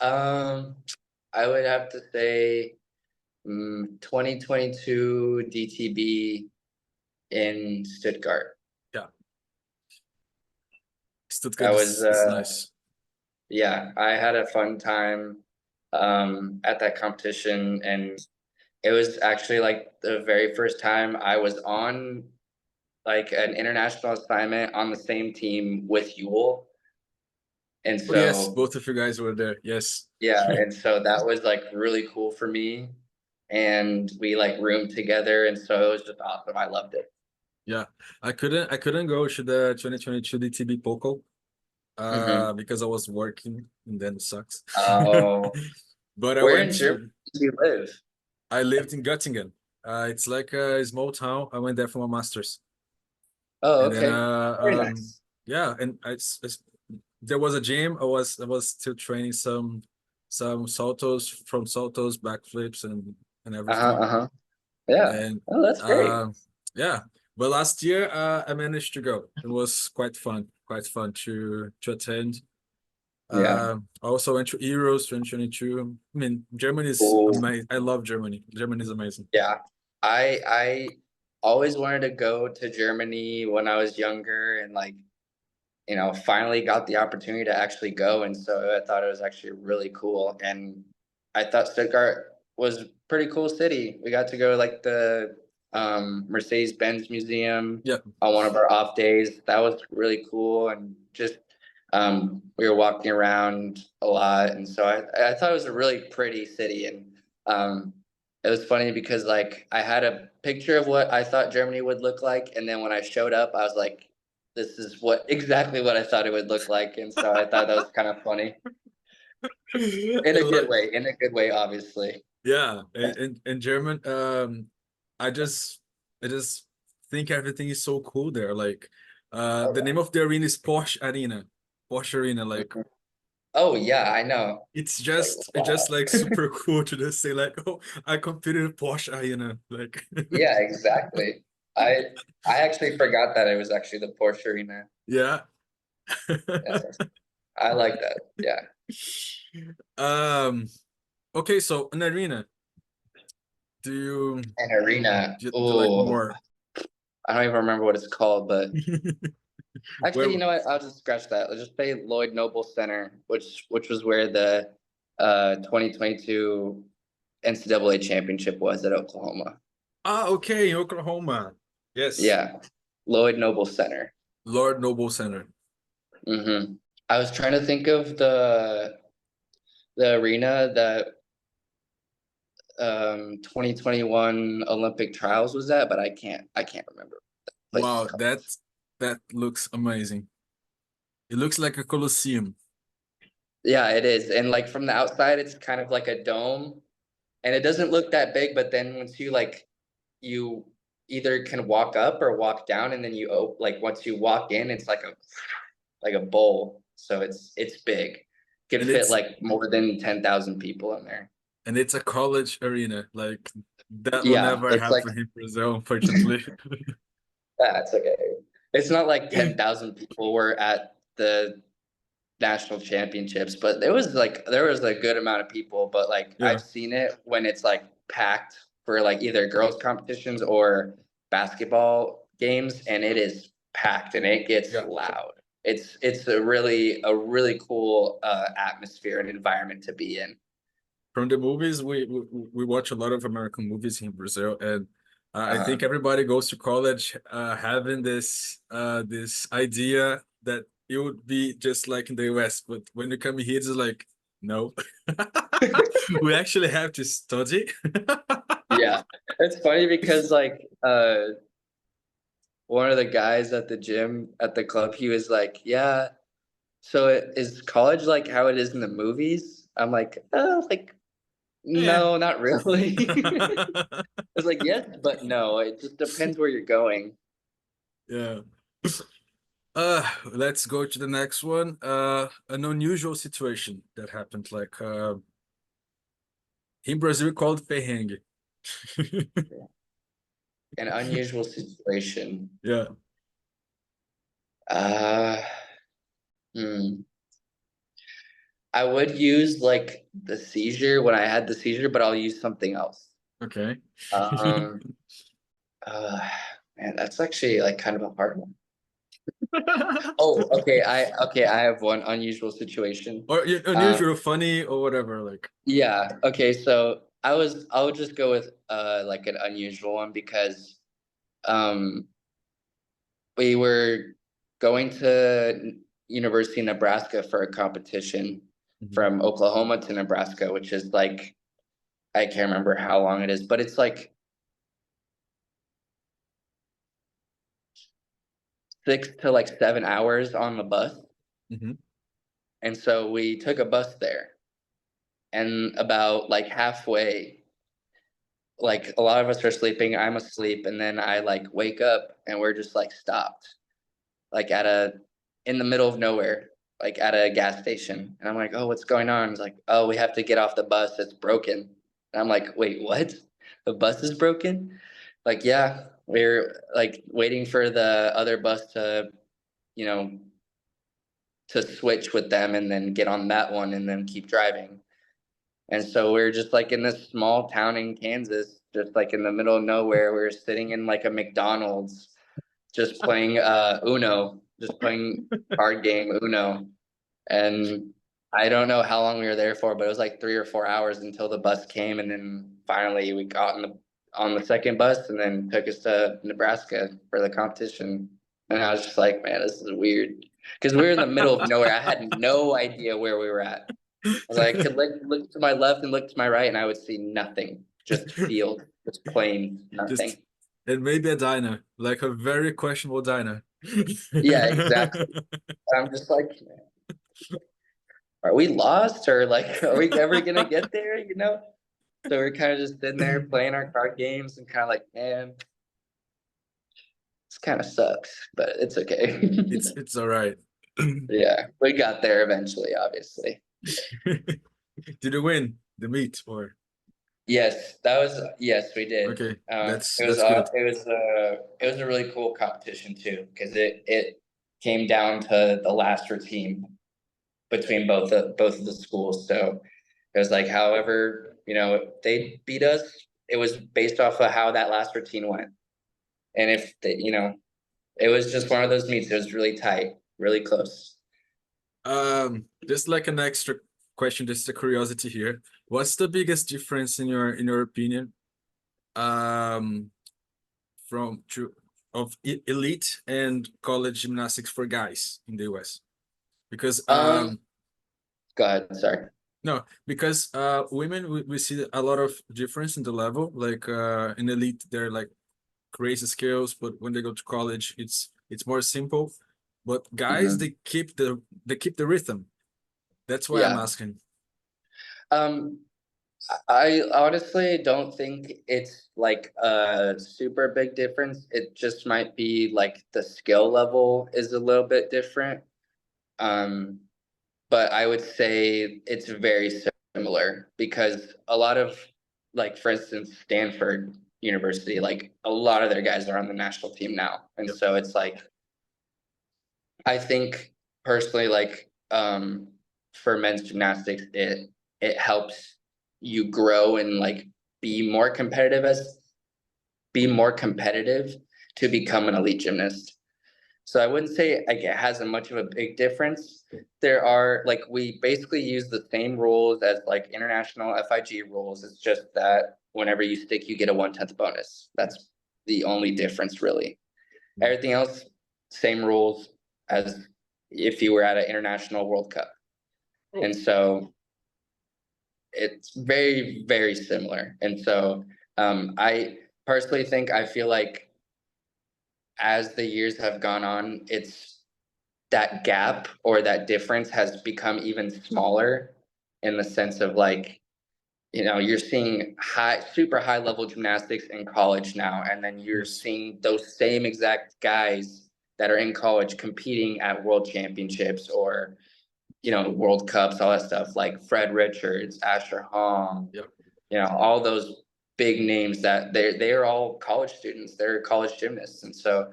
Um, I would have to say 2022 DTB in Stuttgart. Yeah, Stuttgart That was is nice. yeah, I had a fun time at that competition, and it was actually like the very first time I was on like an international assignment on the same team with Yule. And Oh yes, so both of you guys were there. Yes. yeah, and so that was like really cool for me. And we like roomed together, and so it was just awesome. I loved it. Yeah, I couldn't go to the 2022 DTB Poco Hmm. because I was working and then it sucks. Oh, But I where went in Germany to do you live? I lived in Göttingen. It's like a small town. I went there for my master's. Oh, And then okay. Very nice. yeah, and there was a gym. I was still training some saltos from saltos, backflips and Uh-huh, everything. uh-huh. Yeah. And Oh, that's great. yeah, but last year I managed to go. It was quite fun to attend. Yeah. I also went to Euros 2022. I mean, Germany is Cool. amazing. I love Germany. Germany is amazing. Yeah. I always wanted to go to Germany when I was younger, and like, you know, finally got the opportunity to actually go. And so I thought it was actually really cool. And I thought Stuttgart was a pretty cool city. We got to go to like the Mercedes-Benz Museum Yeah, on one of our off days. That was really cool. And just we were walking around a lot. And so I thought it was a really pretty city. And it was funny because like I had a picture of what I thought Germany would look like. And then when I showed up, I was like, this is what exactly what I thought it would look like. And so I thought that was kind of funny in I a good love. way, obviously. Yeah, Yeah. and German. I just I just think everything is so cool there. Like, Oh, the name yeah. of the arena is Porsche Arena. Porsche Arena. Like, Mhm. Oh yeah, I know. It's like it's just wow. like super cool to just say like, oh, I competed in Porsche Arena. Like, Yeah, exactly. I I actually forgot that it was actually the Porsche Arena. yeah. Yeah. I like that. Yeah. Um. Okay, so an arena. Do An arena. you like Oh, more? I don't even remember what it's called, but actually, you Well, know what? I'll just scratch that. Let's just say Lloyd Noble Center, which was where the 2022 NCAA championship was at Oklahoma. okay, Oklahoma. Yes, Yeah, Lloyd Noble Center. Lord Noble Center. I was trying to think of the arena that 2021 Olympic trials was at, but I can't remember what the place is Wow, called. that looks amazing. It looks like a coliseum. Yeah, it is. And like from the outside, it's kind of like a dome, and it doesn't look that big, but then once you either can walk up or walk down, and then like once you walk in, it's like a bowl. So it's big. Could And fit it's like more than 10,000 people in there. a college arena. Like that will Yeah, never it's like happen in Brazil, unfortunately. that's okay. It's not like 10,000 people were at the national championships, but there was a good amount of people, but like Yeah, I've seen it when it's like packed for like either girls competitions or basketball games, and it is packed and it gets yeah. loud. It's a really cool atmosphere and environment to be in. From the movies, we watch a lot of American movies in Brazil, and I Uh-huh. think everybody goes to college having this idea that it would be just like in the US, but when you come here, it's like no, we actually have to study. Yeah. It's funny because like one of the guys at the gym at the club, he was like, "Yeah, so is college like how it is in the movies?" I'm like, like Yeah. no, not really." I was like, yes, but no. It just depends where you're going. Yeah. Let's go to the next one. An unusual situation that happened, like in Brazil called perrengue. An unusual situation. Yeah. Uh, hmm. I would use like the seizure when I had the seizure, but I'll use something else. Okay. Um, uh, man, that's actually like kind of a hard one. Oh, okay. I have one unusual situation. Or Um, unusual, funny, or whatever. Like, yeah. Okay. So I would just go with like an unusual one because um we were going to University of Nebraska for a competition mhm. from Oklahoma to Nebraska, which is like I can't remember how long it is, but it's like 6 to like 7 hours on the bus. Mhm. And so we took a bus there, and about like halfway, like a lot of us are sleeping, I'm asleep, and then I like wake up and we're just like stopped, like in the middle of nowhere, like at a gas station. And I'm like, oh, what's going on? It's like, oh, we have to get off the bus. It's broken. And I'm like, wait, what? The bus is broken? Like, yeah, we're like waiting for the other bus you know, to switch with them and then get on that one and then keep driving. And so we're just like in this small town in Kansas, just like in the middle of nowhere. We're sitting in like a McDonald's, just playing Uno, just playing card game Uno. And I don't know how long we were there for, but it was like 3 or 4 hours until the bus came, and then finally we got on the second bus and then took us to Nebraska for the competition. And I was just like, man, this is weird. Because we were in the middle of nowhere. I had no idea where we were at. I was like, I could look to my left and look to my right, and I would see nothing. Just field, just plain Just nothing. and maybe a diner, like a very questionable diner. Yeah, exactly. I'm just like, are we lost, or like are we ever gonna get there, you know? So we're kind of just sitting there playing our card games and kind of like, man, this kind of sucks, but it's okay. It's all right. Yeah, we got there eventually, obviously. Did you win the meet or Yes, we did. okay? It was That's good. it was a really cool competition too, because it came down to the last routine. between both of the schools. So it was like, however, they beat us, it was based off of how that last routine went. And if they, it was just one of those meets. It was really tight, really close. Just like an extra question, just a curiosity here. What's the biggest difference in your opinion, um, from to of elite and college gymnastics for guys in the US? Because Um, Go ahead. Sorry. no, because women we see a lot of difference in the level. Like in elite, they're like crazy skills, but when they go to college, it's more simple. But guys, Mhm. they keep the rhythm. That's why I'm Yeah. asking. Um, I honestly don't think it's like a super big difference. It just might be like the skill level is a little bit different. Um, but I would say it's very similar because a lot of, like, for instance, Stanford University, like a lot of their guys are on the national team now. And Yep. so it's like, I think personally, like, for men's gymnastics, it helps you grow and like be more competitive as be more competitive to become an elite gymnast. So I wouldn't say like it has a much of a big difference. There are, like, we basically use the same rules as like international FIG rules. It's just that whenever you stick, you get a 1/10 bonus. That's the only difference, really. Everything else, same rules as if you were at an international World Cup. Oh, And so it's very, very similar. And so I personally think, I feel like as the years have gone on, it's that gap or that difference has become even smaller, in the sense of like, you're seeing super high level gymnastics in college now, and then you're yes. seeing those same exact guys that are in college competing at world championships or, World Cups, all that stuff, like Fred Richards, Asher Hong, Yep. all those big names that they're all college students, they're college gymnasts. And so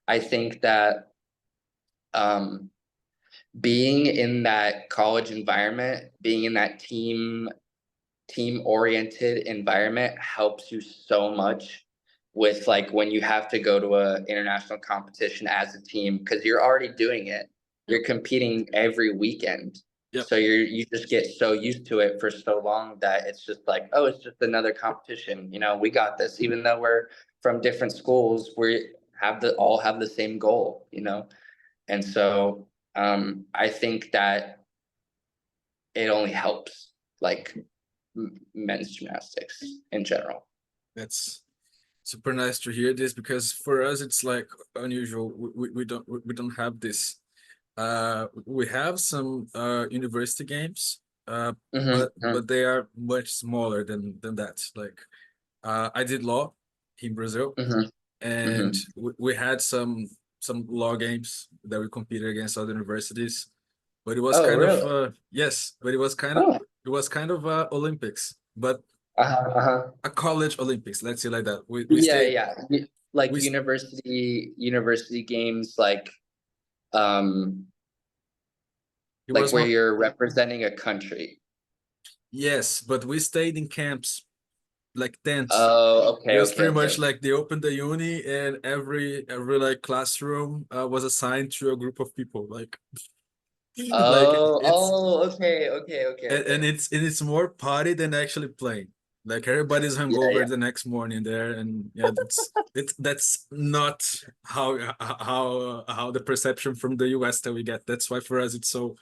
I think that um, being in that college environment, being in that team oriented environment helps you so much with, like, when you have to go to a international competition as a team, because you're already doing it. Yep. You're competing every weekend. Yep. So you just get so used to it for so long that it's just like, oh, it's just another competition. We got this. Even though we're from different schools, we all have the same goal. And so I think that it only helps, like, men's gymnastics in general. That's super nice to hear this because for us it's like unusual. We don't have this. We have some university games, Mm-hmm, but they are much smaller than that. Like I did law in Brazil, mm-hmm, and mm-hmm. we had some law games that we competed against other universities, but it was Oh, kind of really? yes, but Oh, it was kind of Olympics, but uh-huh, uh-huh. a college Olympics, let's say like that. We Yeah, stayed yeah. Like we university games, um, it like was where more. you're representing a country. Yes, but we stayed in camps, like tents. Oh, It okay, was okay, pretty okay. much like they opened the uni and every like classroom was assigned to a group of people. Like like Oh, it's oh, okay, okay, okay, and okay. it's more party than actually playing. Like everybody's Yeah, hungover yeah. the next morning there, and yeah, that's not how the perception from the US that we get. That's why for us it's so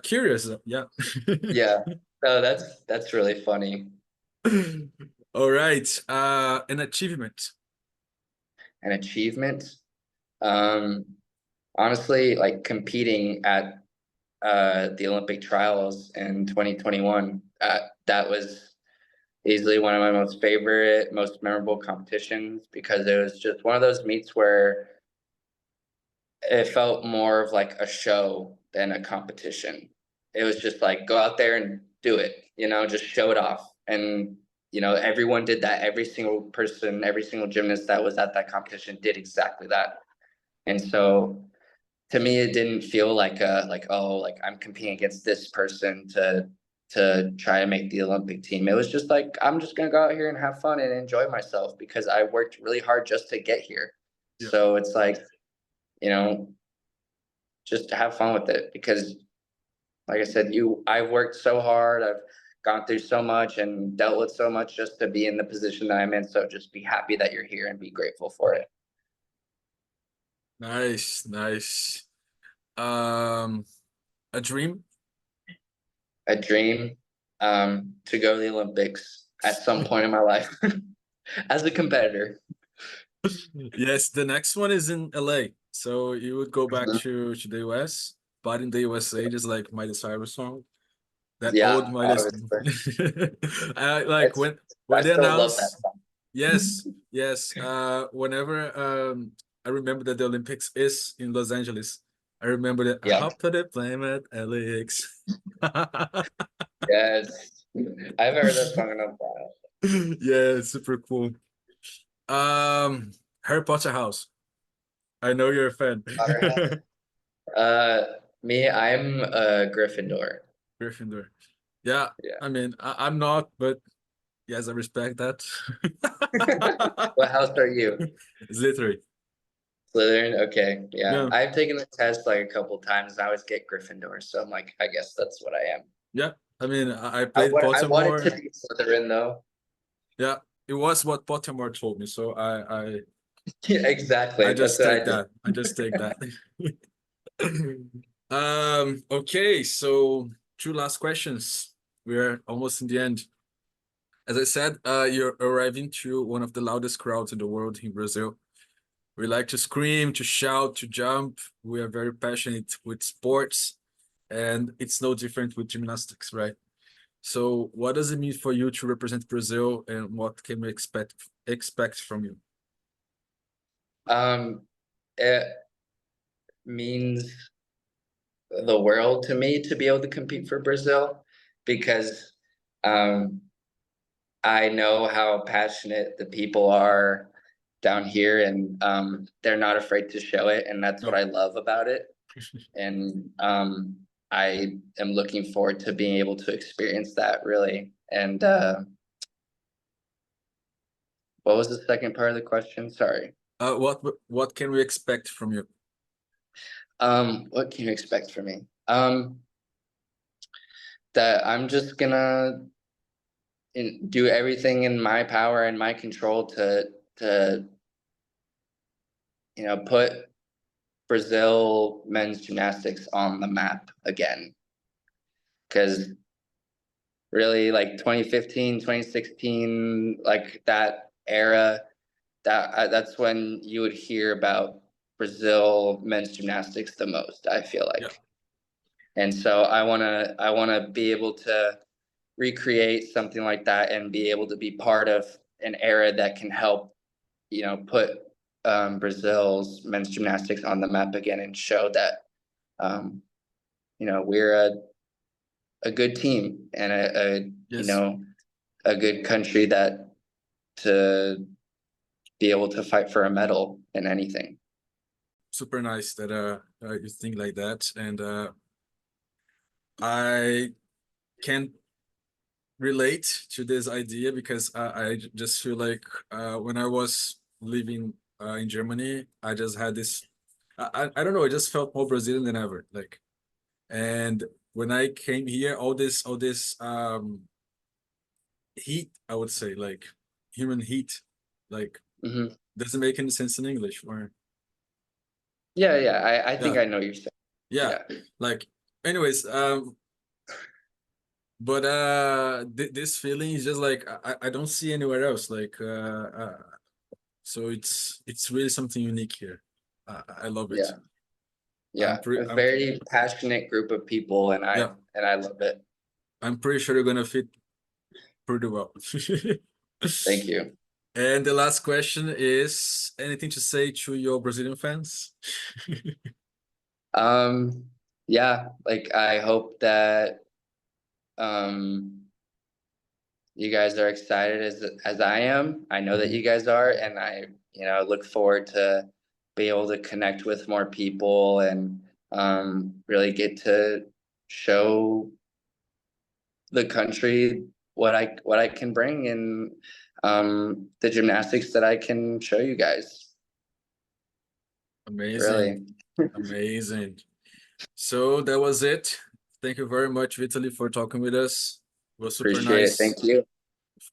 curious. Yeah. Yeah. No, that's really funny. All right. An achievement. An achievement. Um, Honestly, like competing at the Olympic trials in 2021. That was easily one of my most favorite, most memorable competitions, because it was just one of those meets where it felt more of like a show than a competition. It was just like, go out there and do it, just show it off. And, everyone did that. Every single person, every single gymnast that was at that competition did exactly that. And so to me, it didn't feel like oh, like I'm competing against this person to try and make the Olympic team. It was just like, I'm just gonna go out here and have fun and enjoy myself because I worked really hard just to get here. Yeah. So it's like, you know, just to have fun with it because like I said, I've worked so hard, I've gone through so much and dealt with so much just to be in the position that I'm in. So just be happy that you're here and be grateful for it. Nice, nice. Um, a dream? A dream to go to the Olympics at some point in my life as a competitor. Yes, the next one is in LA. So you would go back Mhm. to the US, but in the USA, just like Miley Cyrus song, that old Yeah, Miley. obviously. I like It's when I they still love that announce, song. yes, yes. Whenever I remember that the Olympics is in Los Angeles. I remember that I Yeah. hopped to the plane at LAX. Yes. I haven't heard that song in a while. Yeah, it's super cool. Harry Potter house. I know you're a fan. Potterhead. Uh, Me, I'm a Gryffindor. Gryffindor. Yeah, Yeah. I mean, I'm not, but yes, I respect that. What house are you? It's literally, Slytherin? Okay. Yeah. yeah, I've taken the test like a couple times. I always get Gryffindor, so I'm like, I guess that's what I am. yeah. I mean, I played I wanted to Pottermore. be Slytherin though. Yeah, it was what Pottermore told me, so Yeah, I exactly. That's just what I take did. that. I just take that. Okay, so two last questions. We're almost in the end. As I said, you're arriving to one of the loudest crowds in the world in Brazil. We like to scream, to shout, to jump. We are very passionate with sports, and it's no different with gymnastics, right? So, what does it mean for you to represent Brazil, and what can we expect from you? Um, it means the world to me to be able to compete for Brazil because um I know how passionate the people are down here and they're not afraid to show it and that's what No, I love about it. And I am looking forward to being able to experience that really. And what was the second part of the question? Sorry. what can we expect from you? What can you expect from me? That I'm just gonna do everything in my power and my control to put Brazil men's gymnastics on the map again. Because really, like 2015, 2016, like that era, that's when you would hear about Brazil men's gymnastics the most, I feel Yeah, like. And so I wanna be able to recreate something like that and be able to be part of an era that can help, put Brazil's men's gymnastics on the map again and show that um, we're a good team and yes, a good country that to be able to fight for a medal in anything. super nice that you think like that, and I can relate to this idea because I just feel like when I was living in Germany, I just had this. I don't know. I just felt more Brazilian than ever. Like, and when I came here, all this heat, I would say, like human heat, like Hmm. doesn't make any sense in English. Or Yeah, yeah, I think yeah, I know what you're saying. yeah. Yeah, Like, anyways, but this feeling is just like I don't see anywhere else. Like so it's really something unique here. I love it. yeah, yeah. A very passionate group of people, and I Yeah, and I love it. I'm pretty sure you're gonna fit pretty well. Thank you. And the last question is anything to say to your Brazilian fans? Um, yeah, like I hope that um you guys are excited as I am. I know that you guys are, and I look forward to be able to connect with more people and really get to show the country what I can bring in the gymnastics that I can show you guys. Amazing. Really. Amazing. So that was it. Thank you very much, Vitaliy, for talking with us. It was super Appreciate it. nice. Thank you.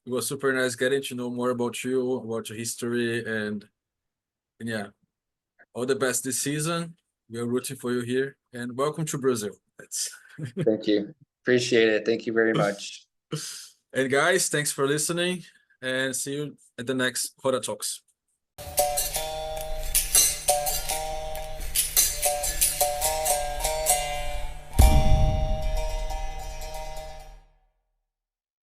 It was super nice getting to know more about you, about your history, and yeah, all the best this season. We are rooting for you here, and welcome to Brazil. That's Thank you. Appreciate it. Thank you very much. and guys, thanks for listening, and see you at the next RodaTalks.